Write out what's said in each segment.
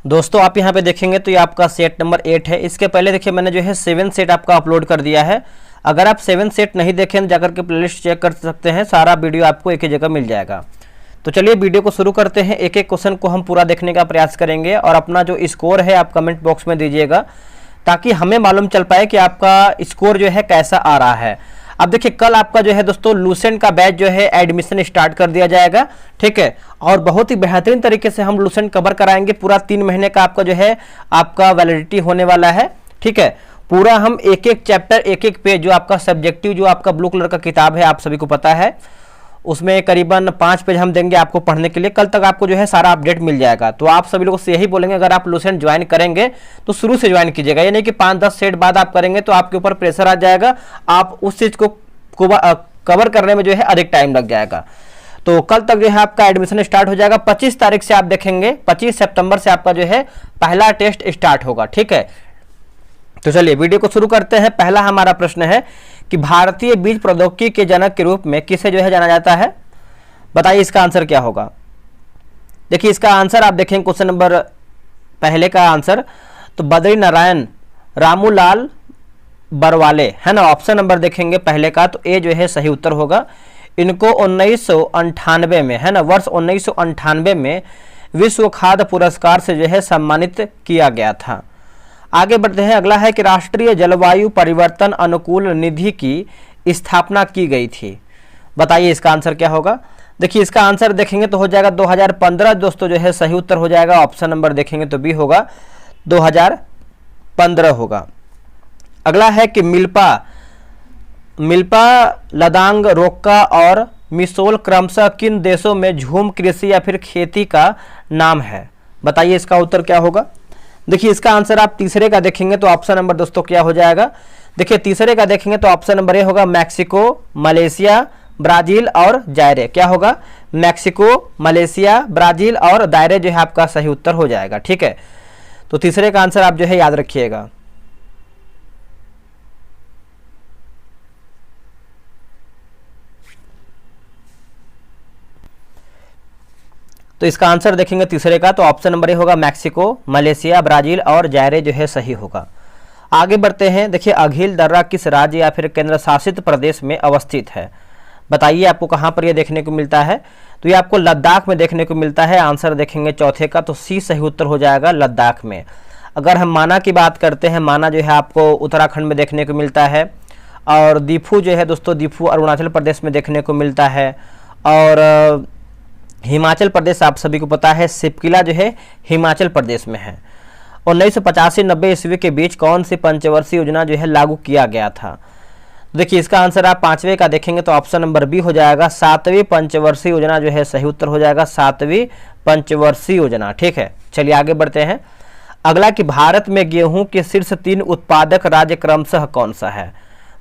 दोस्तों आप यहाँ पे देखेंगे तो ये आपका सेट नंबर 8 है। इसके पहले देखिए मैंने जो है 7 सेट आपका अपलोड कर दिया है। अगर आप 7 सेट नहीं देखें तो जाकर के प्लेलिस्ट चेक कर सकते हैं, सारा वीडियो आपको एक ही जगह मिल जाएगा। तो चलिए वीडियो को शुरू करते हैं। एक एक क्वेश्चन को हम पूरा देखने का प्रयास करेंगे और अपना जो स्कोर है आप कमेंट बॉक्स में दीजिएगा, ताकि हमें मालूम चल पाए कि आपका स्कोर जो है कैसा आ रहा है। अब देखिए कल आपका जो है दोस्तों लूसेंट का बैच जो है एडमिशन स्टार्ट कर दिया जाएगा, ठीक है। और बहुत ही बेहतरीन तरीके से हम लूसेंट कवर कराएंगे। पूरा 3 महीने का आपका जो है आपका वैलिडिटी होने वाला है, ठीक है। पूरा हम एक एक चैप्टर एक एक पेज जो आपका सब्जेक्टिव जो आपका ब्लू कलर का किताब है आप सभी को पता है, उसमें करीबन 5 पेज हम देंगे आपको पढ़ने के लिए। कल तक आपको जो है सारा अपडेट मिल जाएगा। तो आप सभी लोगों से यही बोलेंगे, अगर आप लूसेंट ज्वाइन करेंगे तो शुरू से ज्वाइन कीजिएगा। ये नहीं कि 5-10 सेट बाद आप करेंगे तो आपके ऊपर प्रेशर आ जाएगा, आप उस चीज को कवर करने में जो है अधिक टाइम लग जाएगा। तो कल तक जो है आपका एडमिशन स्टार्ट हो जाएगा। 25 तारीख से आप देखेंगे, 25 सितंबर से आपका जो है पहला टेस्ट स्टार्ट होगा, ठीक है। तो चलिए वीडियो को शुरू करते हैं। पहला हमारा प्रश्न है कि भारतीय बीज प्रौद्योगिकी के जनक के रूप में किसे जो है जाना जाता है? बताइए इसका आंसर क्या होगा। देखिए इसका आंसर आप देखेंगे क्वेश्चन नंबर पहले का आंसर तो बद्री नारायण रामूलाल बरवाले है ना। ऑप्शन नंबर देखेंगे पहले का तो ए जो है सही उत्तर होगा। इनको 1998 में है ना, वर्ष 1998 में विश्व खाद्य पुरस्कार से जो है सम्मानित किया गया था। आगे बढ़ते हैं। अगला है कि राष्ट्रीय जलवायु परिवर्तन अनुकूल निधि की स्थापना की गई थी। बताइए इसका आंसर क्या होगा। देखिए इसका आंसर देखेंगे तो हो जाएगा 2015 दोस्तों जो है सही उत्तर हो जाएगा। ऑप्शन नंबर देखेंगे तो बी होगा, 2015 होगा। अगला है कि मिल्पा लदांग रोक्का और मिसोल क्रमशः किन देशों में झूम कृषि या फिर खेती का नाम है? बताइए इसका उत्तर क्या होगा। देखिए इसका आंसर आप तीसरे का देखेंगे तो ऑप्शन नंबर दोस्तों क्या हो जाएगा। देखिए तीसरे का देखेंगे तो ऑप्शन नंबर ए होगा, मैक्सिको, मलेशिया, ब्राजील और जायरे। क्या होगा? मैक्सिको, मलेशिया, ब्राजील और दायरे जो है आपका सही उत्तर हो जाएगा, ठीक है। तो तीसरे का आंसर आप जो है याद रखिएगा। तो इसका आंसर देखेंगे तीसरे का तो ऑप्शन नंबर ए होगा, मैक्सिको, मलेशिया, ब्राजील और जायरे जो है सही होगा। आगे बढ़ते हैं। देखिए अघिल दर्रा किस राज्य या फिर केंद्र शासित प्रदेश में अवस्थित है? बताइए आपको कहाँ पर यह देखने को मिलता है। तो ये आपको लद्दाख में देखने को मिलता है। आंसर देखेंगे चौथे का तो सी सही उत्तर हो जाएगा, लद्दाख में। अगर हम माना की बात करते हैं, माना जो है आपको उत्तराखंड में देखने को मिलता है और दीफू जो है दोस्तों दीफू अरुणाचल प्रदेश में देखने को मिलता है। और हिमाचल प्रदेश आप सभी को पता है, सिपकिला जो है हिमाचल प्रदेश में है। 1985-90 ईस्वी के बीच कौन सी पंचवर्षीय योजना जो है लागू किया गया था? देखिए इसका आंसर आप 5वें का देखेंगे तो ऑप्शन नंबर बी हो जाएगा, 7वीं पंचवर्षीय योजना जो है सही उत्तर हो जाएगा, 7वीं पंचवर्षीय योजना, ठीक है। चलिए आगे बढ़ते हैं। अगला कि भारत में गेहूं के शीर्ष 3 उत्पादक राज्य क्रमशः कौन सा है?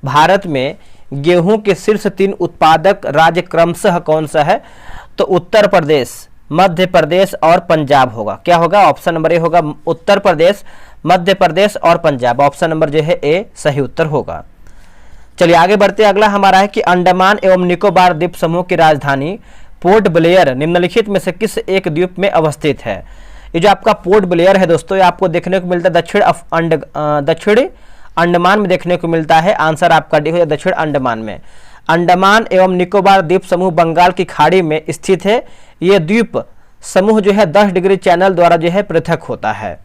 भारत में गेहूं के शीर्ष 3 उत्पादक राज्य क्रमशः कौन सा है? तो उत्तर प्रदेश, मध्य प्रदेश और पंजाब होगा। क्या होगा? ऑप्शन नंबर ए होगा, उत्तर प्रदेश, मध्य प्रदेश और पंजाब। ऑप्शन नंबर जो है ए सही उत्तर होगा। चलिए आगे बढ़ते हैं। अगला हमारा है कि अंडमान एवं निकोबार द्वीप समूह की राजधानी पोर्ट ब्लेयर निम्नलिखित में से किस एक द्वीप में अवस्थित है? ये जो आपका पोर्ट ब्लेयर है दोस्तों ये आपको देखने को मिलता है दक्षिण अंडमान में देखने को मिलता है। आंसर आपका डी हो जाए दक्षिण अंडमान में। अंडमान एवं निकोबार द्वीप समूह बंगाल की खाड़ी में स्थित है। यह द्वीप समूह जो है 10 डिग्री चैनल द्वारा जो है पृथक होता है।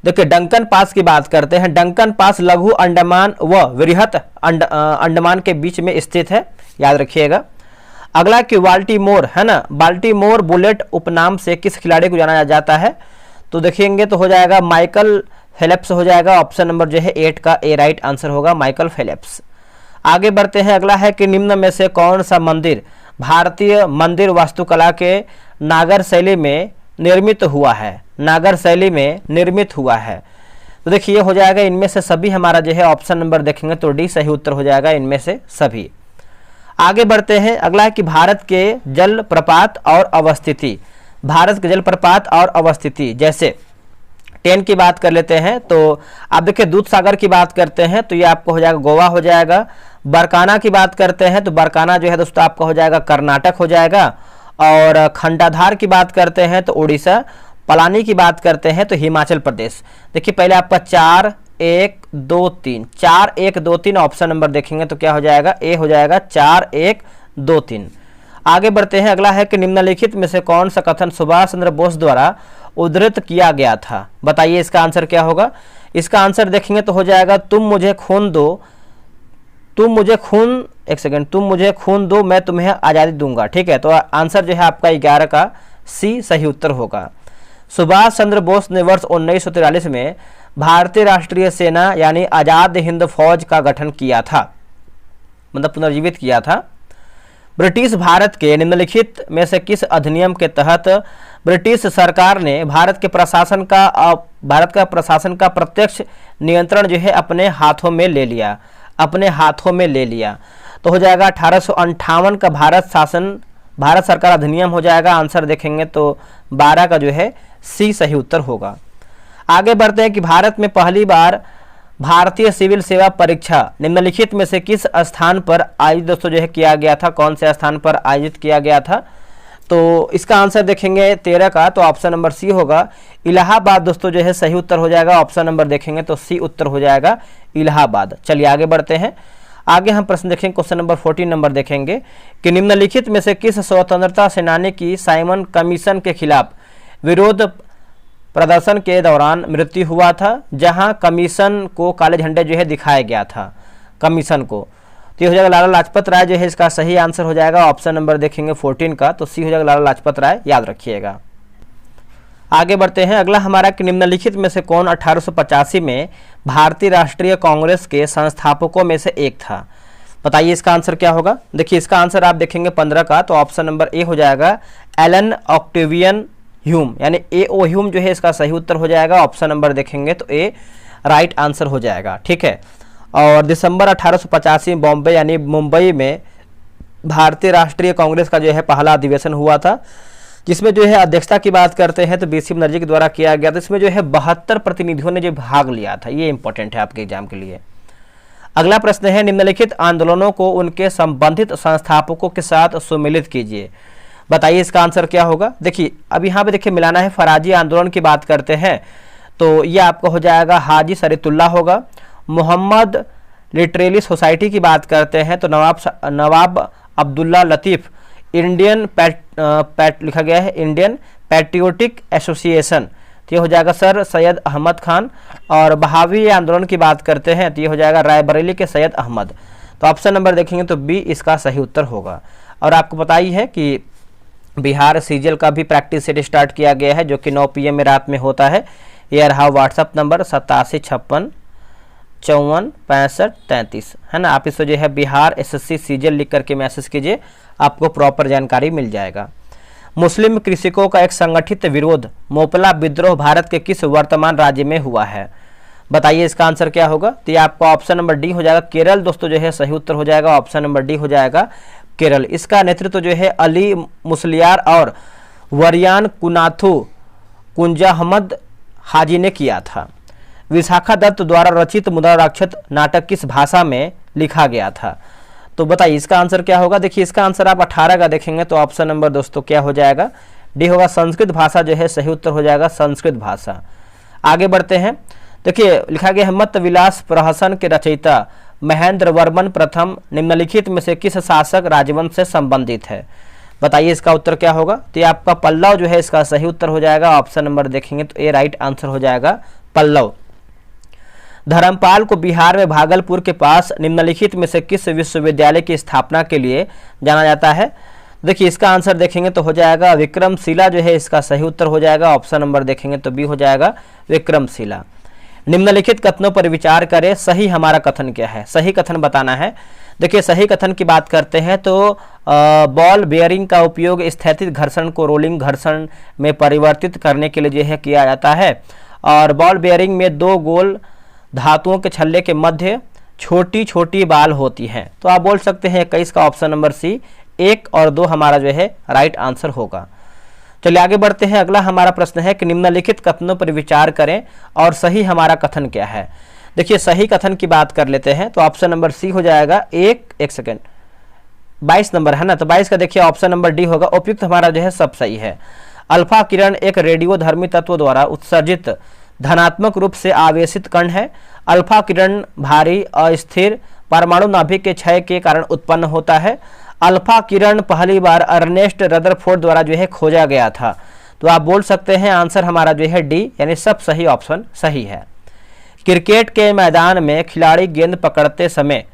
देखिए डंकन पास की बात करते हैं। डंकन पास लघु अंडमान व वृहत अंडमान के बीच में स्थित है, याद रखिएगा। अगला कि बाल्टीमोर है ना, बाल्टीमोर बुलेट उपनाम से किस खिलाड़ी को जाना जाता है? तो देखेंगे तो हो जाएगा माइकल फेलिप्स हो जाएगा। ऑप्शन नंबर जो है 8 का ए राइट आंसर होगा, माइकल फेलिप्स। आगे बढ़ते हैं। अगला है कि निम्न में से कौन सा मंदिर भारतीय मंदिर वास्तुकला के नागर शैली में निर्मित हुआ है? नागर शैली में निर्मित हुआ है। तो देखिए हो जाएगा इनमें से सभी, हमारा जो है ऑप्शन नंबर देखेंगे तो डी सही उत्तर हो जाएगा, इनमें से सभी। आगे बढ़ते हैं। अगला है कि भारत के जल प्रपात और अवस्थिति। भारत के जल प्रपात और अवस्थिति जैसे 10 की बात कर लेते हैं तो आप देखिए दूध सागर की बात करते हैं तो ये आपको हो जाएगा गोवा हो जाएगा। बरकाना की बात करते हैं तो बरकाना जो है दोस्तों आपका हो जाएगा कर्नाटक हो जाएगा। और खंडाधार की बात करते हैं तो उड़ीसा। पलानी की बात करते हैं तो हिमाचल प्रदेश। देखिए पहले आपका 4 1 2 3, 4 1 2 3 ऑप्शन नंबर देखेंगे तो क्या हो जाएगा, ए हो जाएगा 4 1 2 3। आगे बढ़ते हैं, अगला है कि निम्नलिखित में से कौन सा कथन सुभाष चंद्र बोस द्वारा उद्धृत किया गया था। बताइए इसका आंसर क्या होगा। इसका आंसर देखेंगे तो हो जाएगा तुम मुझे खून दो, तुम मुझे खून, एक सेकंड, तुम मुझे खून दो मैं तुम्हें आज़ादी दूंगा। ठीक है, तो आंसर जो है आपका 11 का सी सही उत्तर होगा। सुभाष चंद्र बोस ने वर्ष 1943 में भारतीय राष्ट्रीय सेना यानी आज़ाद हिंद फौज का गठन किया था, मतलब पुनर्जीवित किया था। ब्रिटिश भारत के निम्नलिखित में से किस अधिनियम के तहत ब्रिटिश सरकार ने भारत के प्रशासन का प्रत्यक्ष नियंत्रण जो है अपने हाथों में ले लिया, अपने हाथों में ले लिया। तो हो जाएगा 1858 का भारत सरकार अधिनियम हो जाएगा। आंसर देखेंगे तो 12 का जो है सी सही उत्तर होगा। आगे बढ़ते हैं कि भारत में पहली बार भारतीय सिविल सेवा परीक्षा निम्नलिखित में से किस स्थान पर आयोजित दोस्तों जो है किया गया था, कौन से स्थान पर आयोजित किया गया था। तो इसका आंसर देखेंगे 13 का, तो ऑप्शन नंबर सी होगा इलाहाबाद दोस्तों जो है सही उत्तर हो जाएगा। ऑप्शन नंबर देखेंगे तो सी उत्तर हो जाएगा इलाहाबाद। चलिए आगे बढ़ते हैं, आगे हम प्रश्न देखेंगे, क्वेश्चन नंबर 14 नंबर देखेंगे कि निम्नलिखित में से किस स्वतंत्रता सेनानी की साइमन कमीशन के खिलाफ विरोध प्रदर्शन के दौरान मृत्यु हुआ था, जहां कमीशन को काले झंडे जो है दिखाया गया था, कमीशन को। तो ये हो जाएगा लाला लाजपत राय जो है इसका सही आंसर हो जाएगा। ऑप्शन नंबर देखेंगे 14 का, तो सी हो जाएगा लाला लाजपत राय, याद रखिएगा। आगे बढ़ते हैं, अगला हमारा कि निम्नलिखित में से कौन 1885 में भारतीय राष्ट्रीय कांग्रेस के संस्थापकों में से एक था। बताइए इसका आंसर क्या होगा। देखिए इसका आंसर आप देखेंगे 15 का, तो ऑप्शन नंबर ए हो जाएगा एलन ऑक्टेवियन ह्यूम, यानी ए ओ ह्यूम जो है इसका सही उत्तर हो जाएगा। ऑप्शन नंबर देखेंगे तो ए राइट आंसर हो जाएगा। ठीक है, और दिसंबर 1885 बॉम्बे यानी मुंबई में भारतीय राष्ट्रीय कांग्रेस का जो है पहला अधिवेशन हुआ था, जिसमें जो है अध्यक्षता की बात करते हैं तो बीसी बनर्जी के द्वारा किया गया था। इसमें जो है 72 प्रतिनिधियों ने जो भाग लिया था, ये इंपॉर्टेंट है आपके एग्जाम के लिए। अगला प्रश्न है निम्नलिखित आंदोलनों को उनके संबंधित संस्थापकों के साथ सुमेलित कीजिए। बताइए इसका आंसर क्या होगा। देखिए अब यहाँ पे देखिए मिलाना है, फराजी आंदोलन की बात करते हैं तो ये आपका हो जाएगा हाजी शरीतुल्लाह होगा। मोहम्मद लिटरेली सोसाइटी की बात करते हैं तो नवाब अब्दुल्ला लतीफ़। इंडियन लिखा गया है इंडियन पैट्रियोटिक एसोसिएशन, तो ये हो जाएगा सर सैयद अहमद खान। और बहावी आंदोलन की बात करते हैं तो ये हो जाएगा रायबरेली के सैयद अहमद। तो ऑप्शन नंबर देखेंगे तो बी इसका सही उत्तर होगा। और आपको पता ही है कि बिहार सीजीएल का भी प्रैक्टिस सेट स्टार्ट किया गया है, जो कि 9 PM में रात में होता है। ये रहा व्हाट्सअप नंबर 8756546533, है ना। आप इसको जो है बिहार SSC सीजीएल लिख करके मैसेज कीजिए, आपको प्रॉपर जानकारी मिल जाएगा। मुस्लिम कृषकों का एक संगठित विरोध मोपला विद्रोह भारत के किस वर्तमान राज्य में हुआ है। बताइए इसका आंसर क्या होगा। तो ये आपका ऑप्शन नंबर डी हो जाएगा केरल दोस्तों जो है सही उत्तर हो जाएगा। ऑप्शन नंबर डी हो जाएगा केरल। इसका नेतृत्व जो है अली मुसलियार और वरियान कुनाथु कुंजाहमद हाजी ने किया था। विशाखा दत्त द्वारा रचित मुद्राक्षत नाटक किस भाषा में लिखा गया था। तो बताइए इसका आंसर क्या होगा। देखिए इसका आंसर आप 18 का देखेंगे तो ऑप्शन नंबर दोस्तों क्या हो जाएगा, डी होगा संस्कृत भाषा जो है सही उत्तर हो जाएगा संस्कृत भाषा। आगे बढ़ते हैं, देखिए लिखा गया है मत विलास प्रहसन के रचयिता महेंद्र वर्मन प्रथम निम्नलिखित में से किस शासक राजवंश से संबंधित है। बताइए इसका उत्तर क्या होगा। तो ये आपका पल्लव जो है इसका सही उत्तर हो जाएगा। ऑप्शन नंबर देखेंगे तो ए राइट आंसर हो जाएगा पल्लव। धर्मपाल को बिहार में भागलपुर के पास निम्नलिखित में से किस विश्वविद्यालय की स्थापना के लिए जाना जाता है। देखिए इसका आंसर देखेंगे तो हो जाएगा विक्रमशिला जो है इसका सही उत्तर हो जाएगा। ऑप्शन नंबर देखेंगे तो बी हो जाएगा विक्रमशिला। निम्नलिखित कथनों पर विचार करें, सही हमारा कथन क्या है। सही कथन बताना है। देखिए सही कथन की बात करते हैं तो बॉल बेयरिंग का उपयोग स्थैतिक घर्षण को रोलिंग घर्षण में परिवर्तित करने के लिए जो है किया जाता है। और बॉल बेयरिंग में 2 गोल धातुओं के छल्ले के मध्य छोटी छोटी बाल होती हैं। तो आप बोल सकते हैं 21 का ऑप्शन नंबर सी 1 और 2 हमारा जो है राइट आंसर होगा। चलिए आगे बढ़ते हैं। अगला हमारा प्रश्न है कि निम्नलिखित कथनों पर विचार करें और सही हमारा कथन क्या है। देखिए सही कथन की बात कर लेते हैं तो ऑप्शन नंबर सी हो जाएगा 22 नंबर है ना। तो 22 का देखिए ऑप्शन नंबर डी होगा उपयुक्त हमारा जो है सब सही है। अल्फा किरण एक रेडियोधर्मी तत्व द्वारा उत्सर्जित धनात्मक रूप से आवेशित कण है। अल्फा किरण भारी अस्थिर परमाणु नाभिक के क्षय के कारण उत्पन्न होता है। अल्फा किरण पहली बार अर्नेस्ट रदरफोर्ड द्वारा जो है खोजा गया था। तो आप बोल सकते हैं आंसर हमारा जो है डी, यानी सब सही ऑप्शन सही है। क्रिकेट के मैदान में खिलाड़ी गेंद पकड़ते समय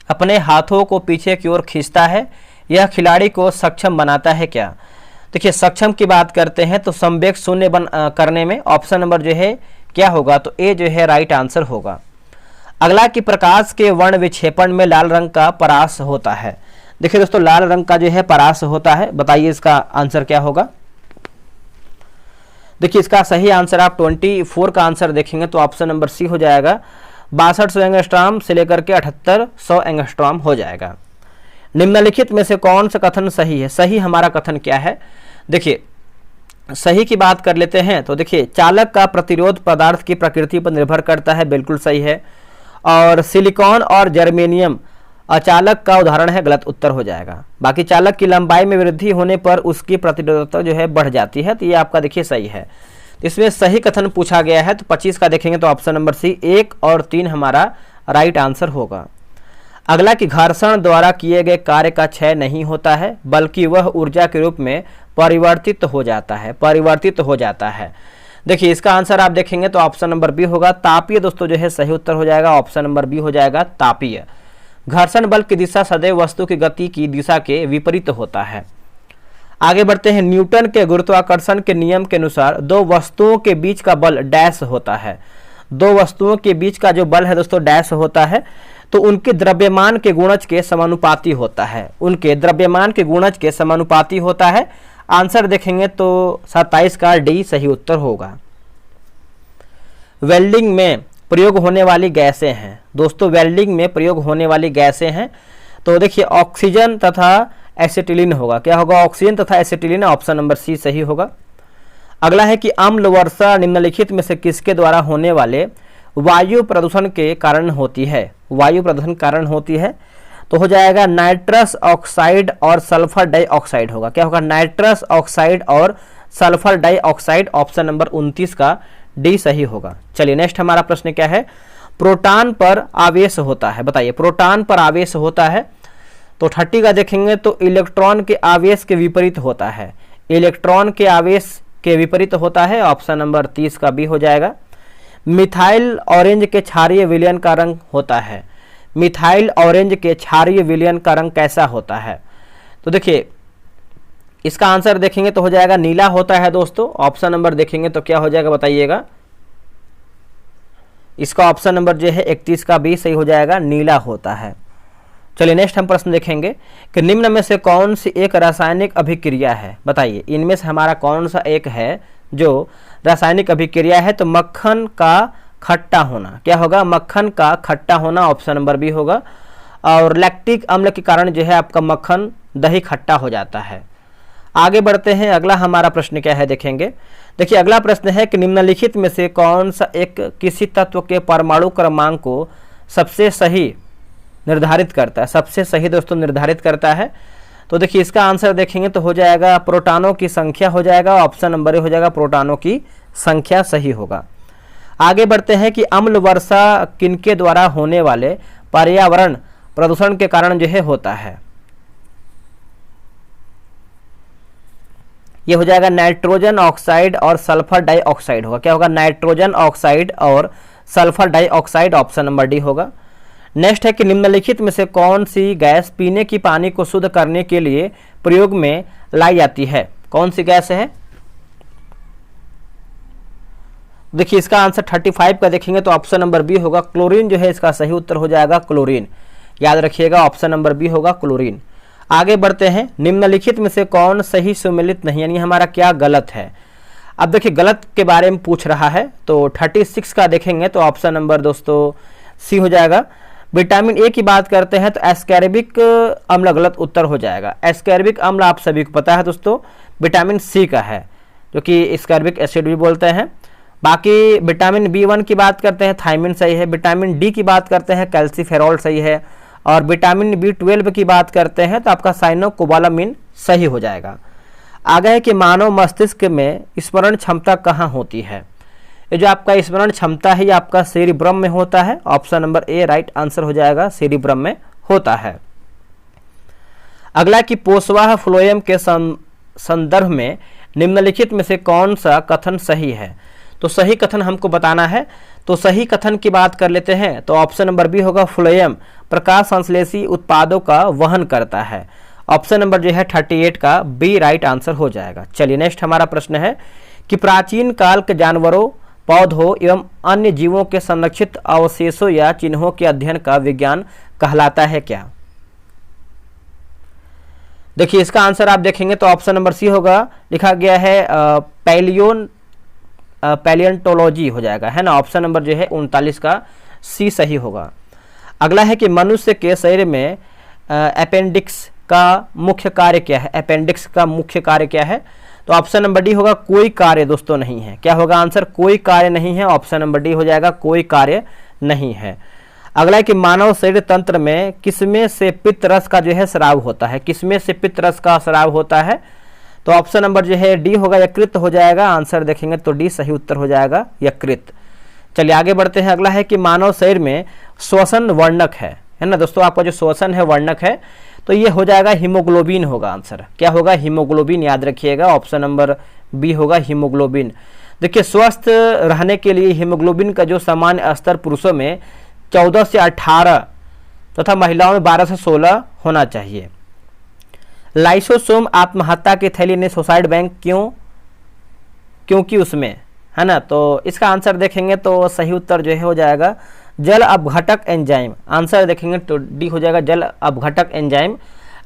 अपने हाथों को पीछे की ओर खींचता है, यह खिलाड़ी को सक्षम बनाता है क्या? देखिए सक्षम की बात करते हैं तो संवेग शून्य करने में ऑप्शन नंबर जो है क्या होगा? तो ए जो है राइट आंसर होगा। अगला कि प्रकाश के वर्ण विक्षेपण में लाल रंग का परास होता है। देखिए दोस्तों लाल रंग का जो है परास होता है, बताइए इसका आंसर क्या होगा? देखिए इसका सही आंसर आप 24 का आंसर देखेंगे तो ऑप्शन नंबर सी हो जाएगा। 6200 एंगस्ट्रॉम से लेकर के 7800 एंगस्ट्रॉम हो जाएगा। निम्नलिखित में से कौन सा कथन सही है? सही हमारा कथन क्या है? देखिए सही की बात कर लेते हैं तो देखिए चालक का प्रतिरोध पदार्थ की प्रकृति पर निर्भर करता है, बिल्कुल सही है। और सिलिकॉन और जर्मेनियम अचालक का उदाहरण है, गलत उत्तर हो जाएगा। बाकी चालक की लंबाई में वृद्धि होने पर उसकी प्रतिरोधकता जो है बढ़ जाती है, तो ये आपका देखिए सही है। इसमें सही कथन पूछा गया है तो 25 का देखेंगे तो ऑप्शन नंबर सी 1 और 3 हमारा राइट आंसर होगा। अगला कि घर्षण द्वारा किए गए कार्य का क्षय नहीं होता है बल्कि वह ऊर्जा के रूप में परिवर्तित हो जाता है, देखिए इसका आंसर आप देखेंगे तो ऑप्शन नंबर बी होगा। तापीय दोस्तों जो है सही उत्तर हो जाएगा, ऑप्शन नंबर बी हो जाएगा तापीय। घर्षण बल की दिशा सदैव वस्तु की गति की दिशा के विपरीत होता है। आगे बढ़ते हैं। न्यूटन के गुरुत्वाकर्षण के नियम के अनुसार दो वस्तुओं के बीच का बल डैश होता है। दो वस्तुओं के बीच का जो बल है दोस्तों डैश होता है, तो उनके द्रव्यमान के गुणज के समानुपाती होता है। आंसर देखेंगे तो 27 का डी सही उत्तर होगा। वेल्डिंग में प्रयोग होने वाली गैसें हैं दोस्तों, वेल्डिंग में प्रयोग होने वाली गैसें हैं तो देखिए ऑक्सीजन तथा एसिटिलीन होगा। क्या होगा? ऑक्सीजन तथा एसिटिलीन, ऑप्शन नंबर सी सही होगा। अगला है कि अम्ल वर्षा निम्नलिखित में से किसके द्वारा होने वाले वायु प्रदूषण के कारण होती है? वायु प्रदूषण कारण होती है तो हो जाएगा नाइट्रस ऑक्साइड और सल्फर डाइऑक्साइड होगा। क्या होगा? नाइट्रस ऑक्साइड और सल्फर डाइऑक्साइड, ऑप्शन नंबर 29 का डी सही होगा। चलिए नेक्स्ट हमारा प्रश्न क्या है? प्रोटॉन पर आवेश होता है, बताइए प्रोटॉन पर आवेश होता है तो 30 का देखेंगे तो इलेक्ट्रॉन के आवेश के विपरीत होता है, इलेक्ट्रॉन के आवेश के विपरीत होता है, ऑप्शन नंबर 30 का बी हो जाएगा। मिथाइल ऑरेंज के क्षारीय विलयन का रंग होता है, मिथाइल ऑरेंज के क्षारीय विलयन का रंग कैसा होता है? तो देखिए इसका आंसर देखेंगे तो हो जाएगा नीला होता है दोस्तों। ऑप्शन नंबर देखेंगे तो क्या हो जाएगा बताइएगा? इसका ऑप्शन नंबर जो है 31 का बी सही हो जाएगा, नीला होता है। चलिए नेक्स्ट हम प्रश्न देखेंगे कि निम्न में से कौन सी एक रासायनिक अभिक्रिया है? बताइए इनमें से हमारा कौन सा एक है जो रासायनिक अभिक्रिया है? तो मक्खन का खट्टा होना। क्या होगा? मक्खन का खट्टा होना, ऑप्शन नंबर बी होगा। और लैक्टिक अम्ल के कारण जो है आपका मक्खन दही खट्टा हो जाता है। आगे बढ़ते हैं। अगला हमारा प्रश्न क्या है देखेंगे। देखिए अगला प्रश्न है कि निम्नलिखित में से कौन सा एक किसी तत्व के परमाणु क्रमांक को सबसे सही निर्धारित करता है? सबसे सही दोस्तों निर्धारित करता है तो देखिए इसका आंसर देखेंगे तो हो जाएगा प्रोटॉनों की संख्या हो जाएगा, ऑप्शन नंबर ए हो जाएगा, प्रोटॉनों की संख्या सही होगा। आगे बढ़ते हैं कि अम्ल वर्षा किनके द्वारा होने वाले पर्यावरण प्रदूषण के कारण जो है होता है? ये हो जाएगा नाइट्रोजन ऑक्साइड और सल्फर डाइऑक्साइड होगा। क्या होगा? नाइट्रोजन ऑक्साइड और sulphur dioxide, option number D होगा। नेक्स्ट है कि निम्नलिखित में से कौन सी गैस पीने की पानी को शुद्ध करने के लिए प्रयोग में लाई जाती है? कौन सी गैस है? देखिए इसका आंसर 35 का देखेंगे तो ऑप्शन नंबर बी होगा, क्लोरीन जो है इसका सही उत्तर हो जाएगा, क्लोरीन। याद रखिएगा ऑप्शन नंबर बी होगा क्लोरीन। आगे बढ़ते हैं। निम्नलिखित में से कौन सही सुमेलित नहीं, यानी हमारा क्या गलत है? अब देखिए गलत के बारे में पूछ रहा है तो 36 का देखेंगे तो ऑप्शन नंबर दोस्तों सी हो जाएगा। विटामिन ए की बात करते हैं तो एस्कॉर्बिक अम्ल गलत उत्तर हो जाएगा। एस्कॉर्बिक अम्ल आप सभी को पता है दोस्तों विटामिन सी का है, जो कि एस्कॉर्बिक एसिड भी बोलते हैं। बाकी विटामिन B1 की बात करते हैं थायमिन सही है, विटामिन डी की बात करते हैं कैल्सीफेरॉल सही है, और विटामिन B12 की बात करते हैं तो आपका साइनोकोबालामिन सही हो जाएगा। आगे है कि मानव मस्तिष्क में स्मरण क्षमता कहाँ होती है। ये जो आपका स्मरण क्षमता है ये आपका सेरिब्रम में होता है। Option number A right answer हो जाएगा, सेरिब्रम में होता है। अगला कि पोस्वाह फ्लोएम के संदर्भ में निम्नलिखित में से कौन सा कथन सही है। तो सही कथन हमको बताना है, तो सही कथन की बात कर लेते हैं। तो ऑप्शन नंबर बी होगा, फ्लोएम प्रकाश संश्लेषी उत्पादों का वहन करता है। ऑप्शन नंबर जो है 38 का बी राइट आंसर हो जाएगा। चलिए नेक्स्ट हमारा प्रश्न है कि प्राचीन काल के जानवरों, पौधों एवं अन्य जीवों के संरक्षित अवशेषों या चिन्हों के अध्ययन का विज्ञान कहलाता है क्या। देखिए इसका आंसर आप देखेंगे तो ऑप्शन नंबर सी होगा, लिखा गया है पैलियोंटोलॉजी हो जाएगा, है ना। ऑप्शन नंबर जो है 39 का सी सही होगा। अगला है कि मनुष्य के शरीर में अपेंडिक्स का मुख्य कार्य क्या है। अपेंडिक्स का मुख्य कार्य क्या है। तो ऑप्शन नंबर डी होगा, कोई कार्य दोस्तों नहीं है। क्या होगा आंसर, कोई कार्य नहीं है। ऑप्शन नंबर डी हो जाएगा, कोई कार्य नहीं है। अगला है कि मानव शरीर तंत्र में किसमें से पित्त रस का जो है स्राव होता है। किसमें से पित्त रस का स्राव होता है। तो ऑप्शन नंबर जो है डी होगा, यकृत हो जाएगा। आंसर देखेंगे तो डी सही उत्तर हो जाएगा, यकृत। चलिए आगे बढ़ते हैं। अगला है कि मानव शरीर में श्वसन वर्णक है ना दोस्तों। आपका जो श्वसन है वर्णक है तो ये हो जाएगा हीमोग्लोबिन होगा आंसर। क्या होगा, हीमोग्लोबिन, याद रखिएगा। ऑप्शन नंबर बी होगा, हीमोग्लोबिन। देखिए स्वस्थ रहने के लिए हीमोग्लोबिन का जो सामान्य स्तर पुरुषों में 14 से 18 तथा महिलाओं में 12 से 16 होना चाहिए। लाइसोसोम आत्महत्या की थैली ने सुसाइड बैंक क्योंकि उसमें, है ना। तो इसका आंसर देखेंगे तो सही उत्तर जो है हो जाएगा जल अपघटक एंजाइम। आंसर देखेंगे तो डी हो जाएगा, जल अपघटक एंजाइम।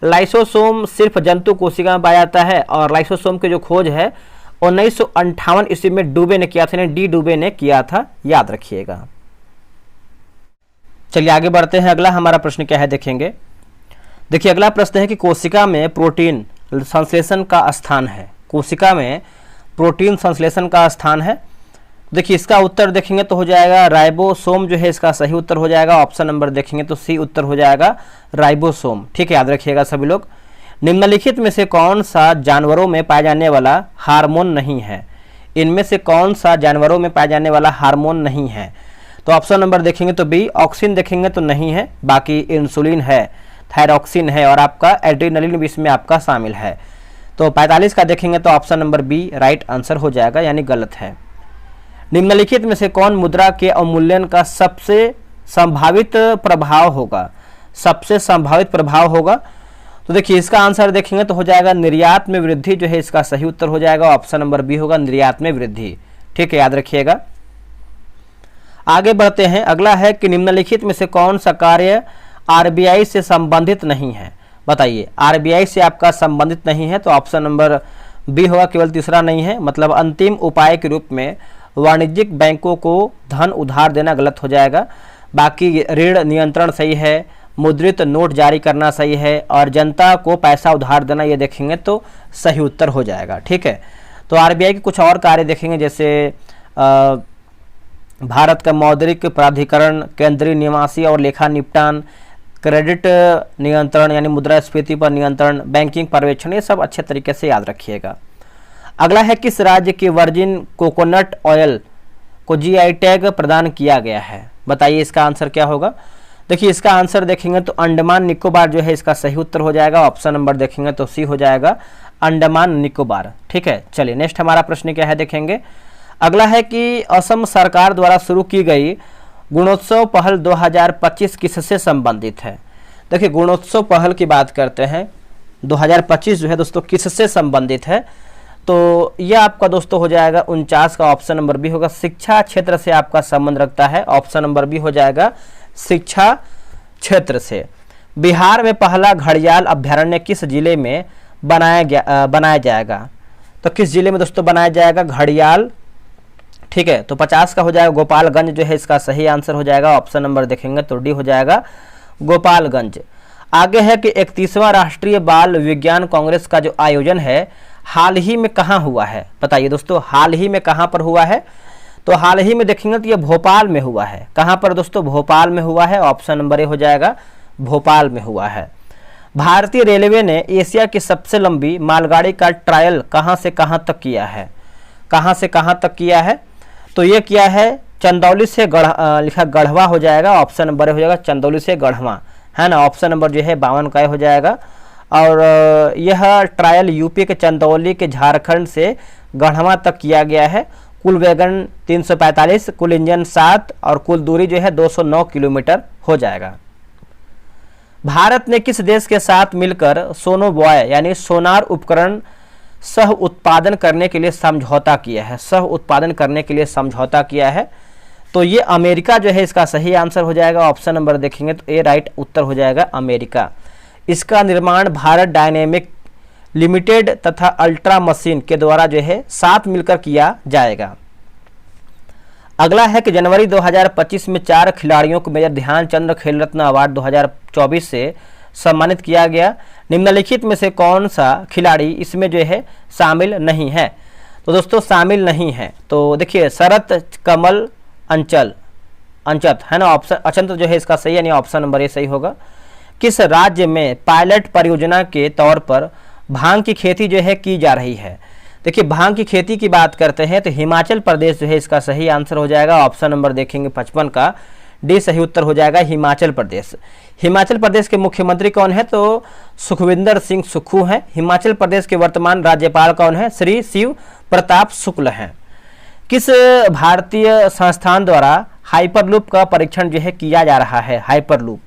लाइसोसोम सिर्फ जंतु कोशिका में पाया जाता है और लाइसोसोम की जो खोज है 1958 ईस्वी में डुबे ने किया था, डी डुबे ने किया था, याद रखिएगा। चलिए आगे बढ़ते हैं। अगला हमारा प्रश्न क्या है देखेंगे। देखिए अगला प्रश्न है कि कोशिका में प्रोटीन संश्लेषण का स्थान है। कोशिका में प्रोटीन संश्लेषण का स्थान है। देखिए इसका उत्तर देखेंगे तो हो जाएगा राइबोसोम, जो है इसका सही उत्तर हो जाएगा। ऑप्शन नंबर देखेंगे तो सी उत्तर हो जाएगा, राइबोसोम। ठीक है, याद रखिएगा सभी लोग। निम्नलिखित में से कौन सा जानवरों में पाया जाने वाला हार्मोन नहीं है। इनमें से कौन सा जानवरों में पाया जाने वाला हार्मोन नहीं है। तो ऑप्शन नंबर देखेंगे तो बी, ऑक्सिन देखेंगे तो नहीं है, बाकी इंसुलिन है, थायरॉक्सिन है और आपका एड्रेनलिन भी इसमें आपका शामिल है। तो 45 का देखेंगे तो option number B right answer हो जाएगा, यानी गलत है। निम्नलिखित में से कौन मुद्रा के अवमूल्यन का सबसे संभावित प्रभाव होगा। सबसे संभावित प्रभाव होगा तो देखिए इसका आंसर देखेंगे तो हो जाएगा निर्यात में वृद्धि, जो है इसका सही उत्तर हो जाएगा। ऑप्शन नंबर बी होगा, निर्यात में वृद्धि। ठीक है, याद रखिएगा। आगे बढ़ते हैं। अगला है कि निम्नलिखित में से कौन सा कार्य आरबीआई से संबंधित नहीं है। बताइए, आरबीआई से आपका संबंधित नहीं है तो ऑप्शन नंबर बी होगा, केवल तीसरा नहीं है। मतलब अंतिम उपाय के रूप में वाणिज्यिक बैंकों को धन उधार देना गलत हो जाएगा। बाकी ऋण नियंत्रण सही है, मुद्रित नोट जारी करना सही है और जनता को पैसा उधार देना, ये देखेंगे तो सही उत्तर हो जाएगा। ठीक है, तो आरबीआई के कुछ और कार्य देखेंगे, जैसे भारत का मौद्रिक प्राधिकरण, केंद्रीय निवासी और लेखा निपटान, क्रेडिट नियंत्रण यानी मुद्रास्फीति पर नियंत्रण, बैंकिंग पर्यवेक्षण, ये सब अच्छे तरीके से याद रखिएगा। अगला है किस राज्य के वर्जिन कोकोनट ऑयल को जीआई टैग प्रदान किया गया है। बताइए इसका आंसर क्या होगा। देखिए इसका आंसर देखेंगे तो अंडमान निकोबार, जो है इसका सही उत्तर हो जाएगा। ऑप्शन नंबर देखेंगे तो सी हो जाएगा, अंडमान निकोबार। ठीक है, चलिए नेक्स्ट हमारा प्रश्न क्या है देखेंगे। अगला है कि असम सरकार द्वारा शुरू की गई गुणोत्सव पहल 2025 किससे संबंधित है। देखिए गुणोत्सव पहल की बात करते हैं, 2025 जो है दोस्तों किससे संबंधित है। तो यह आपका दोस्तों हो जाएगा 49 का, ऑप्शन नंबर बी होगा, शिक्षा क्षेत्र से आपका संबंध रखता है। ऑप्शन नंबर बी हो जाएगा, शिक्षा क्षेत्र से। बिहार में पहला घड़ियाल अभ्यारण्य किस जिले में बनाया जाएगा। तो किस जिले में दोस्तों बनाया जाएगा घड़ियाल। ठीक है, तो 50 का हो जाएगा गोपालगंज, जो है इसका सही आंसर हो जाएगा। ऑप्शन नंबर देखेंगे तो डी हो जाएगा, गोपालगंज। आगे है कि 31वां राष्ट्रीय बाल विज्ञान कांग्रेस का जो आयोजन है हाल ही में कहाँ हुआ है। बताइए दोस्तों, हाल ही में कहाँ पर हुआ है। तो हाल ही में देखेंगे तो ये भोपाल में हुआ है। कहाँ पर दोस्तों, भोपाल में हुआ है। ऑप्शन नंबर ए हो जाएगा, भोपाल में हुआ है। भारतीय रेलवे ने एशिया की सबसे लंबी मालगाड़ी का ट्रायल कहां से कहां तक किया है? कहां से कहां तक किया है? तो ये किया है चंदौली से लिखा गढ़वा हो जाएगा, ऑप्शन नंबर हो जाएगा चंदौली से गढ़वा, है ना। ऑप्शन नंबर जो है 52 का हो जाएगा। और यह ट्रायल यूपी के चंदौली के झारखंड से गढ़वा तक किया गया है। कुल वैगन 345, कुल इंजन 7 और कुल दूरी जो है 209 किलोमीटर हो जाएगा। भारत ने किस देश के साथ मिलकर सोनोबॉय यानी सोनार उपकरण सह उत्पादन करने के लिए समझौता किया है? सह उत्पादन करने के लिए समझौता किया है, तो ये अमेरिका जो है इसका सही आंसर हो जाएगा। ऑप्शन नंबर देखेंगे तो ए राइट उत्तर हो जाएगा अमेरिका। इसका निर्माण भारत डायनेमिक लिमिटेड तथा अल्ट्रा मशीन के द्वारा जो है साथ मिलकर किया जाएगा। अगला है कि जनवरी 2025 में 4 खिलाड़ियों को मेजर ध्यानचंद खेल रत्न अवार्ड 2024 से सम्मानित किया गया। निम्नलिखित में से कौन सा खिलाड़ी इसमें जो है शामिल नहीं है? तो दोस्तों शामिल नहीं है तो देखिए शरत कमल अंचत, है ना। ऑप्शन अचंत जो है इसका सही, यानी ऑप्शन नंबर ए सही होगा। किस राज्य में पायलट परियोजना के तौर पर भांग की खेती जो है की जा रही है? देखिए भांग की खेती की बात करते हैं तो हिमाचल प्रदेश जो है इसका सही आंसर हो जाएगा। ऑप्शन नंबर देखेंगे 55 का डी सही उत्तर हो जाएगा हिमाचल प्रदेश। हिमाचल प्रदेश के मुख्यमंत्री कौन है? तो सुखविंदर सिंह सुक्खू हैं। हिमाचल प्रदेश के वर्तमान राज्यपाल कौन है? श्री शिव प्रताप शुक्ल हैं। किस भारतीय संस्थान द्वारा हाइपरलूप का परीक्षण जो है किया जा रहा है? हाइपरलूप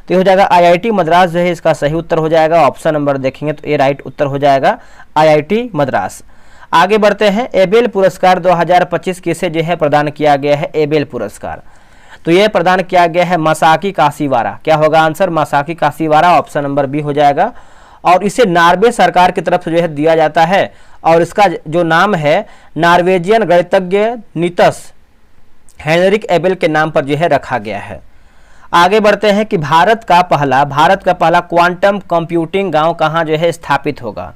तो हो जाएगा आईआईटी मद्रास जो है इसका सही उत्तर हो जाएगा। ऑप्शन नंबर देखेंगे तो ए राइट उत्तर हो जाएगा आईआईटी मद्रास। आगे बढ़ते हैं। एबेल पुरस्कार 2025 किसे जो है प्रदान किया गया है? एबेल पुरस्कार तो यह प्रदान किया गया है मसाकी काशीवारा। क्या होगा answer? Masaki Kashiwara, option number B हो जाएगा। और इसे नॉर्वे सरकार की तरफ से जो है दिया जाता है और इसका जो नाम है नॉर्वेजियन गणितज्ञ नितस हेनरिक एबेल के नाम पर जो है रखा गया है। आगे बढ़ते हैं कि भारत का पहला क्वांटम कंप्यूटिंग गांव कहाँ जो है स्थापित होगा?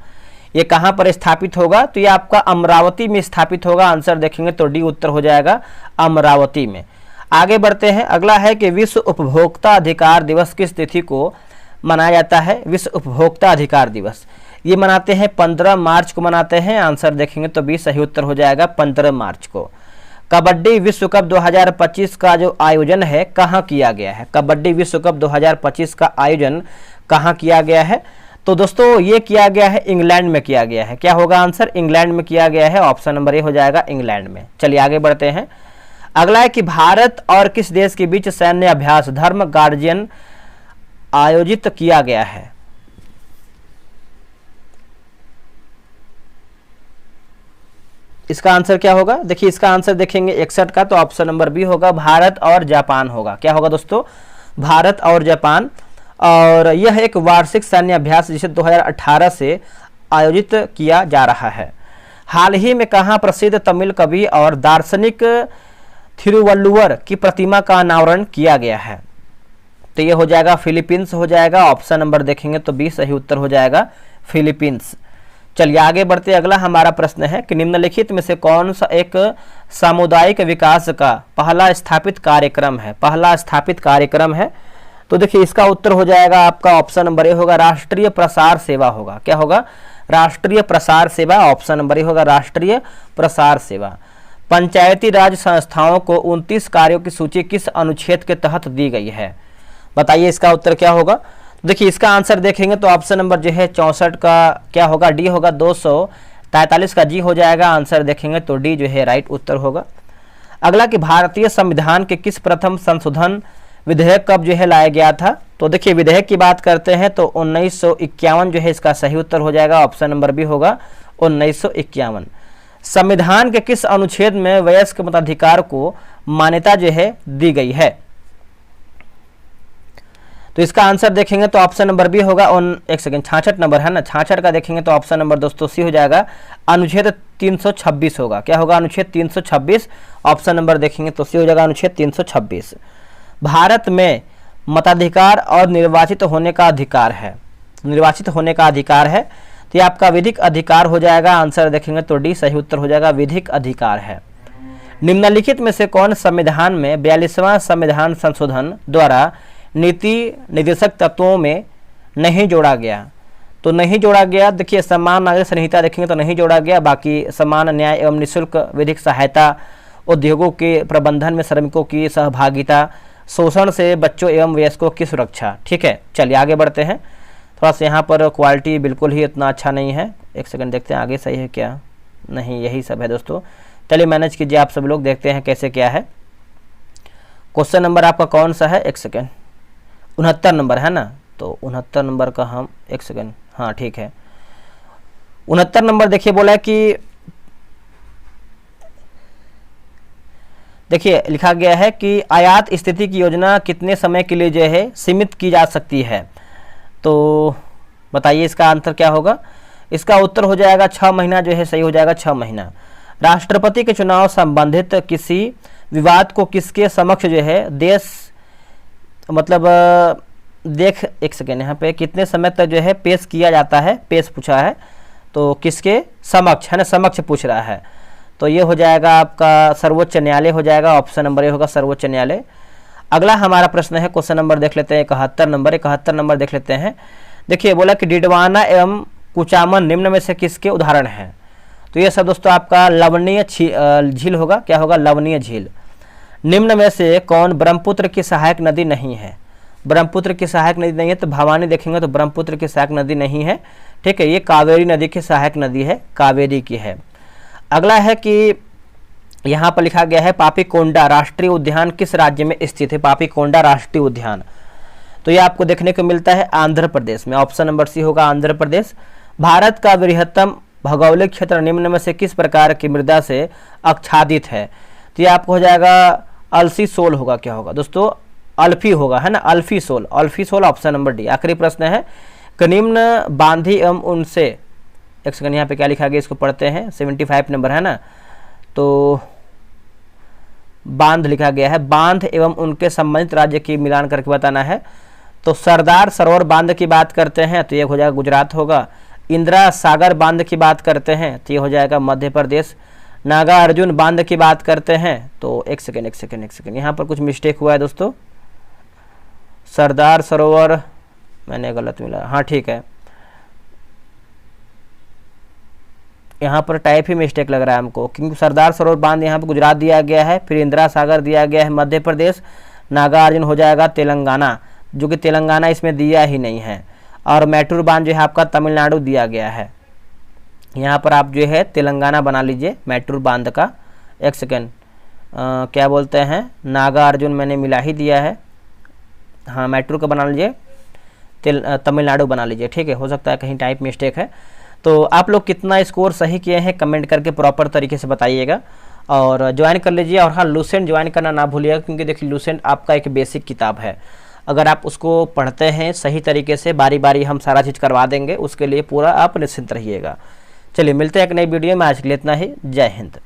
ये कहाँ पर स्थापित होगा? तो ये आपका अमरावती में स्थापित होगा। आंसर देखेंगे तो डी उत्तर हो जाएगा अमरावती में। आगे बढ़ते हैं। अगला है कि विश्व उपभोक्ता अधिकार दिवस किस तिथि को मनाया जाता है? विश्व उपभोक्ता अधिकार दिवस ये मनाते हैं 15 मार्च को मनाते हैं। आंसर देखेंगे तो बी सही उत्तर हो जाएगा 15 मार्च को। कबड्डी विश्व कप 2025 का जो आयोजन है कहाँ किया गया है? कबड्डी विश्व कप 2025 का आयोजन कहाँ किया गया है? तो दोस्तों ये किया गया है इंग्लैंड में किया गया है। क्या होगा आंसर? इंग्लैंड में किया गया है। ऑप्शन नंबर ए हो जाएगा इंग्लैंड में। चलिए आगे बढ़ते हैं। अगला है कि भारत और किस देश के बीच सैन्य अभ्यास धर्म गार्जियन आयोजित किया गया है? इसका आंसर क्या होगा? देखिए इसका आंसर देखेंगे 61 का, तो ऑप्शन नंबर बी होगा भारत और जापान होगा। क्या होगा दोस्तों? भारत और जापान। और यह एक वार्षिक सैन्य अभ्यास जिसे 2018 से आयोजित किया जा रहा है। हाल ही में कहाँ प्रसिद्ध तमिल कवि और दार्शनिक थिरुवल्लुवर की प्रतिमा का अनावरण किया गया है? तो ये हो जाएगा फिलीपींस हो जाएगा। ऑप्शन नंबर देखेंगे तो बी सही उत्तर हो जाएगा फिलीपींस। चलिए आगे बढ़ते। अगला हमारा प्रश्न है कि निम्नलिखित में से कौन सा एक सामुदायिक विकास का पहला स्थापित कार्यक्रम है? पहला स्थापित कार्यक्रम है तो देखिए इसका उत्तर हो जाएगा आपका ऑप्शन नंबर ए होगा राष्ट्रीय प्रसार सेवा होगा। क्या होगा? राष्ट्रीय प्रसार सेवा। ऑप्शन नंबर ए होगा राष्ट्रीय प्रसार सेवा। पंचायती राज संस्थाओं को 29 कार्यों की सूची किस अनुच्छेद के तहत दी गई है? बताइए इसका उत्तर क्या होगा? देखिए इसका आंसर देखेंगे तो ऑप्शन नंबर जो है 64 का क्या होगा? डी होगा। 243 का जी हो जाएगा। आंसर देखेंगे तो डी जो है राइट उत्तर होगा। अगला कि भारतीय संविधान के किस प्रथम संशोधन विधेयक कब जो है लाया गया था? तो देखिए विधेयक की बात करते हैं तो 1951 जो है इसका सही उत्तर हो जाएगा। ऑप्शन नंबर बी होगा 1951। संविधान के किस अनुच्छेद में वयस्क मताधिकार को मान्यता जो है दी गई है? तो इसका आंसर देखेंगे तो ऑप्शन नंबर बी होगा। एक सेकंड 66 नंबर है ना, 66 का देखेंगे तो ऑप्शन नंबर दोस्तों सी हो जाएगा अनुच्छेद 326 होगा। क्या होगा? अनुच्छेद 326। ऑप्शन नंबर देखेंगे तो सी हो जाएगा अनुच्छेद 326। भारत में मताधिकार और निर्वाचित होने का अधिकार है। निर्वाचित होने का अधिकार है तो ये आपका विधिक अधिकार हो जाएगा। आंसर देखेंगे तो डी सही उत्तर हो जाएगा विधिक अधिकार है। निम्नलिखित में से कौन संविधान में 42वां संविधान संशोधन द्वारा नीति निर्देशक तत्वों में नहीं जोड़ा गया। तो नहीं जोड़ा गया, देखिए समान नागरिक संहिता देखेंगे तो नहीं जोड़ा गया। बाकी समान न्याय एवं निःशुल्क विधिक सहायता, उद्योगों के प्रबंधन में श्रमिकों की सहभागिता, शोषण से बच्चों एवं वयस्कों की सुरक्षा। ठीक है, चलिए आगे बढ़ते हैं। थोड़ा सा यहाँ पर क्वालिटी बिल्कुल ही इतना अच्छा नहीं है, एक सेकंड देखते हैं आगे सही है क्या, नहीं यही सब है दोस्तों। चलिए मैनेज कीजिए आप सब लोग, देखते हैं कैसे क्या है। क्वेश्चन नंबर आपका कौन सा है, एक सेकंड, 69 नंबर है ना, तो 69 नंबर का हम एक सेकंड, हाँ ठीक है 69 नंबर। देखिए बोला है कि देखिए लिखा गया है कि आयात स्थिति की योजना कितने समय के लिए जो है सीमित की जा सकती है। तो बताइए इसका आंसर क्या होगा। इसका उत्तर हो जाएगा 6 महीना, जो है सही हो जाएगा 6 महीना। राष्ट्रपति के चुनाव संबंधित किसी विवाद को किसके समक्ष जो है देश, मतलब देख एक सेकेंड यहाँ पे कितने समय तक जो है पेश किया जाता है, पेश पूछा है तो किसके समक्ष है ना, समक्ष पूछ रहा है। तो ये हो जाएगा आपका सर्वोच्च न्यायालय हो जाएगा, ऑप्शन नंबर ए होगा सर्वोच्च न्यायालय। अगला हमारा प्रश्न है, क्वेश्चन नंबर देख लेते हैं 71 नंबर। 71 नंबर देख लेते हैं। देखिए बोला कि डिडवाना एवं कुचामन निम्न में से किसके उदाहरण हैं। तो ये सब दोस्तों आपका लवणीय झील होगा, क्या होगा, लवणीय झील। निम्न में से कौन ब्रह्मपुत्र की सहायक नदी नहीं है। ब्रह्मपुत्र की सहायक नदी नहीं है तो भवानी देखेंगे तो ब्रह्मपुत्र की सहायक नदी नहीं है। ठीक है, ये कावेरी नदी की सहायक नदी है, कावेरी की है। अगला है कि यहाँ पर लिखा गया है पापीकोंडा राष्ट्रीय उद्यान किस राज्य में स्थित है। पापीकोंडा राष्ट्रीय उद्यान, तो ये आपको देखने को मिलता है आंध्र प्रदेश में, ऑप्शन नंबर सी होगा आंध्र प्रदेश। भारत का बृहत्तम भौगोलिक क्षेत्र निम्न में से किस प्रकार की मृदा से आच्छादित है। तो ये आपको हो जाएगा अल्फी सोल होगा, क्या होगा दोस्तों, अल्फी होगा है ना, अल्फी soul, अल्फी soul option number D. आखिरी प्रश्न है कि निम्न बांधी एवं उनसे, एक सेकंड यहाँ पे क्या लिखा गया इसको पढ़ते हैं, 75 नंबर है ना, तो बांध लिखा गया है, बांध एवं उनके संबंधित राज्य की मिलान करके बताना है। तो सरदार सरोवर बांध की बात करते हैं तो ये हो जाएगा गुजरात होगा। इंदिरा सागर बांध की बात करते हैं तो ये हो जाएगा मध्य प्रदेश। नागा अर्जुन बांध की बात करते हैं तो एक सेकेंड यहाँ पर कुछ मिस्टेक हुआ है दोस्तों, सरदार सरोवर मैंने गलत मिला, हाँ ठीक है, यहाँ पर टाइप ही मिस्टेक लग रहा है हमको, क्योंकि सरदार सरोवर बांध यहाँ पर गुजरात दिया गया है, फिर इंदिरा सागर दिया गया है मध्य प्रदेश, नागार्जुन हो जाएगा तेलंगाना, जो कि तेलंगाना इसमें दिया ही नहीं है, और मैटूर बांध जो है आपका तमिलनाडु दिया गया है। यहाँ पर आप जो है तेलंगाना बना लीजिए मैटूर बांध का। एक सेकेंड क्या बोलते हैं, नागार्जुन मैंने मिला ही दिया है, हाँ मैटूर का बना लीजिए, तमिलनाडु बना लीजिए। ठीक है, हो सकता है कहीं टाइप मिस्टेक है। तो आप लोग कितना स्कोर सही किए हैं कमेंट करके प्रॉपर तरीके से बताइएगा और ज्वाइन कर लीजिए। और हाँ, लूसेंट ज्वाइन करना ना भूलिएगा, क्योंकि देखिए लूसेंट आपका एक बेसिक किताब है, अगर आप उसको पढ़ते हैं सही तरीके से बारी बारी हम सारा चीज़ करवा देंगे, उसके लिए पूरा आप निश्चिंत रहिएगा। चलिए मिलते हैं एक नई वीडियो में, आज के लिए इतना ही, जय हिंद।